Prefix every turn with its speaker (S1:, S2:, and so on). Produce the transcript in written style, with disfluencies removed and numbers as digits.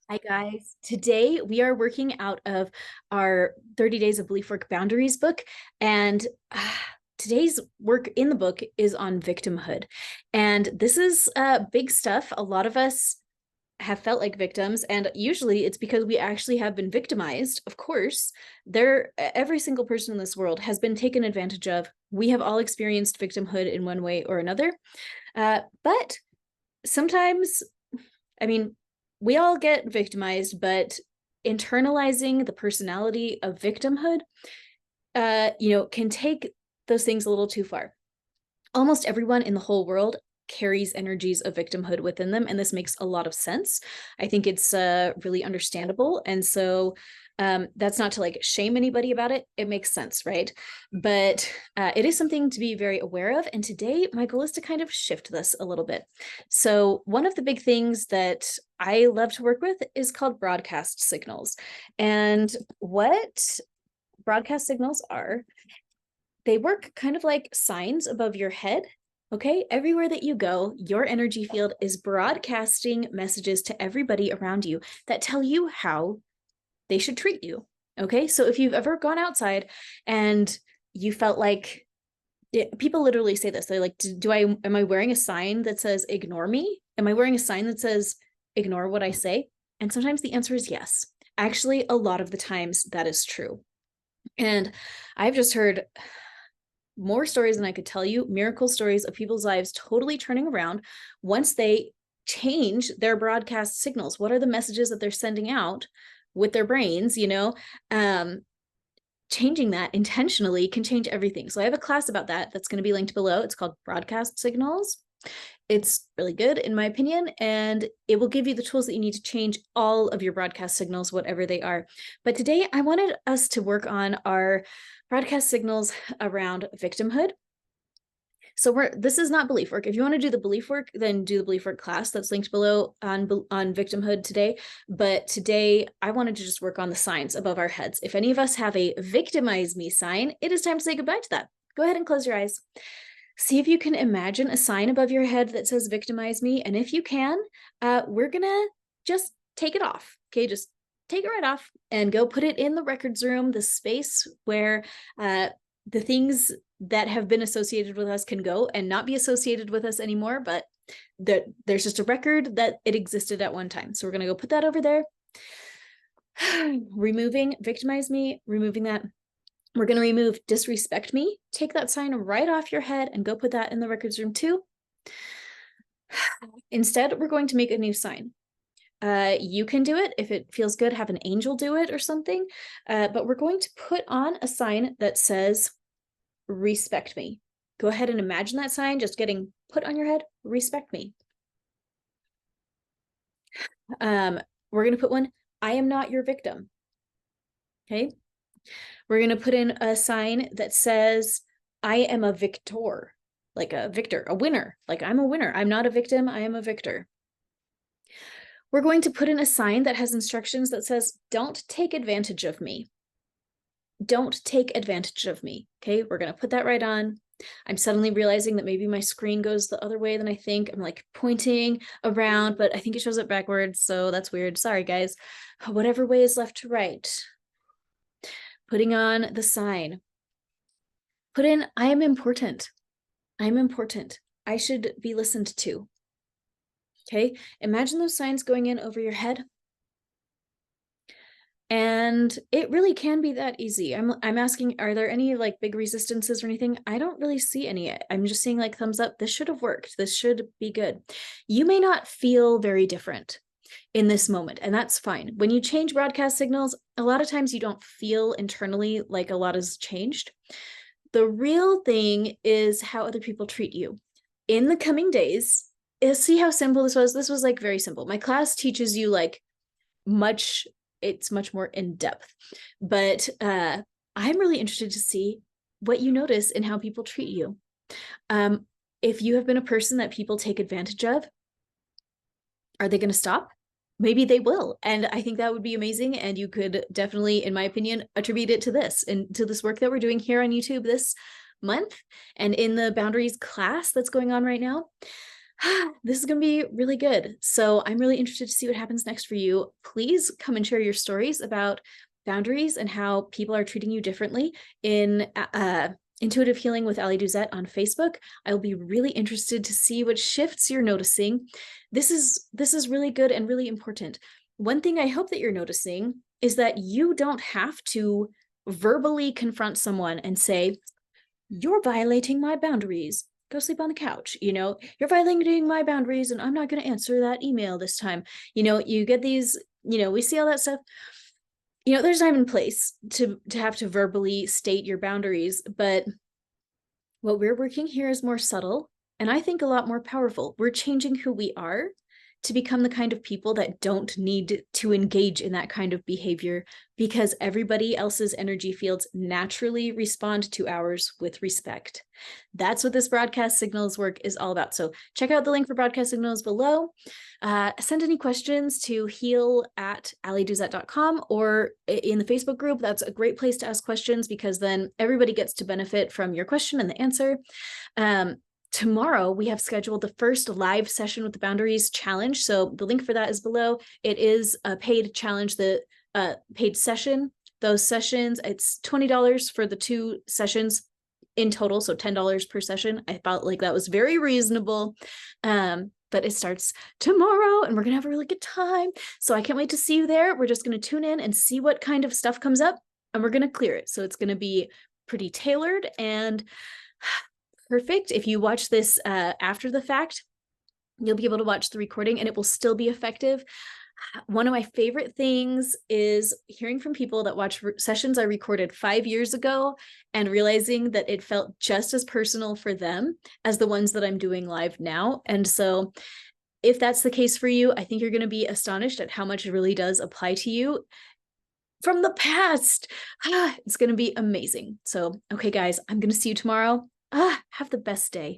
S1: Hi, guys. Today we are working out of our 30 Days of Belief Work Boundaries book. And today's work in the book is on victimhood. And this is big stuff. A lot of us have felt like victims, and usually it's because we actually have been victimized. Of course, every single person in this world has been taken advantage of. We have all experienced victimhood in one way or another. But sometimes, I mean, we all get victimized, but internalizing the personality of victimhood, can take those things a little too far. Almost everyone in the whole world carries energies of victimhood within them, and this makes a lot of sense. I think it's really understandable, and so that's not to like shame anybody about it. It makes sense, right? But it is something to be very aware of, and today my goal is to kind of shift this a little bit. So one of the big things that I love to work with is called broadcast signals. And what broadcast signals are, they work kind of like signs above your head. Okay, everywhere that you go, your energy field is broadcasting messages to everybody around you that tell you how they should treat you. Okay, so if you've ever gone outside and you felt like people literally say this, they're like, am I wearing a sign that says ignore me? Am I wearing a sign that says ignore what I say? And sometimes the answer is yes. Actually, a lot of the times that is true. And I've just heard more stories than I could tell you, miracle stories of people's lives totally turning around once they change their broadcast signals. What are the messages that they're sending out with their brains? Changing that intentionally can change everything. So I have a class about that that's going to be linked below. It's called Broadcast Signals. It's really good, in my opinion, and it will give you the tools that you need to change all of your broadcast signals, whatever they are. But today I wanted us to work on our broadcast signals around victimhood. So this is not belief work. If you want to do the belief work, then do the belief work class that's linked below on victimhood today. But today I wanted to just work on the signs above our heads. If any of us have a victimize me sign, it is time to say goodbye to that. Go ahead and close your eyes. See if you can imagine a sign above your head that says victimize me. And if you can, we're gonna just take it off. Okay, just take it right off and go put it in the records room, the space where the things that have been associated with us can go and not be associated with us anymore, but there's just a record that it existed at one time. So we're gonna go put that over there. Removing victimize me, removing that. We're going to remove disrespect me. Take that sign right off your head and go put that in the records room too. Instead, we're going to make a new sign. You can do it if it feels good, have an angel do it or something. But we're going to put on a sign that says, respect me. Go ahead and imagine that sign just getting put on your head, respect me. We're going to put one, I am not your victim. Okay. We're going to put in a sign that says, I am a victor, like a victor, a winner. Like I'm a winner. I'm not a victim. I am a victor. We're going to put in a sign that has instructions that says, don't take advantage of me. Don't take advantage of me. Okay, we're going to put that right on. I'm suddenly realizing that maybe my screen goes the other way than I think. I'm like pointing around, but I think it shows it backwards. So that's weird. Sorry, guys. Whatever way is left to right. Putting on the sign. Put in, I am important. I'm important. I should be listened to. Okay, imagine those signs going in over your head. And it really can be that easy. I'm asking, are there any like big resistances or anything? I don't really see any. I'm just seeing like thumbs up. This should have worked. This should be good. You may not feel very different in this moment, and that's fine. When you change broadcast signals, a lot of times you don't feel internally like a lot has changed. The real thing is how other people treat you. In the coming days, see how simple this was? This was like very simple. My class teaches you like it's much more in depth, but I'm really interested to see what you notice in how people treat you. If you have been a person that people take advantage of, are they going to stop? Maybe they will. And I think that would be amazing. And you could definitely, in my opinion, attribute it to this and to this work that we're doing here on YouTube this month and in the boundaries class that's going on right now. This is going to be really good. So I'm really interested to see what happens next for you. Please come and share your stories about boundaries and how people are treating you differently in Intuitive Healing with Ali Duzette on Facebook. I will be really interested to see what shifts you're noticing. This is really good and really important. One thing I hope that you're noticing is that you don't have to verbally confront someone and say, "You're violating my boundaries. Go sleep on the couch. You're violating my boundaries and I'm not going to answer that email this time." You get these, we see all that stuff. There's time and place to have to verbally state your boundaries, but what we're working here is more subtle and I think a lot more powerful. We're changing who we are to become the kind of people that don't need to engage in that kind of behavior because everybody else's energy fields naturally respond to ours with respect. That's what this broadcast signals work is all about. So check out the link for broadcast signals below. Send any questions to heal@aliduzette.com or in the Facebook group. That's a great place to ask questions because then everybody gets to benefit from your question and the answer. Tomorrow, we have scheduled the first live session with the Boundaries Challenge. So the link for that is below. It is a paid challenge, the paid session. Those sessions, it's $20 for the 2 sessions in total, so $10 per session. I felt like that was very reasonable. But it starts tomorrow and we're going to have a really good time. So I can't wait to see you there. We're just going to tune in and see what kind of stuff comes up and we're going to clear it. So it's going to be pretty tailored and perfect. If you watch this after the fact, you'll be able to watch the recording and it will still be effective. One of my favorite things is hearing from people that watch sessions I recorded 5 years ago and realizing that it felt just as personal for them as the ones that I'm doing live now. And so if that's the case for you, I think you're going to be astonished at how much it really does apply to you from the past. It's going to be amazing. So, okay, guys, I'm going to see you tomorrow. Have the best day.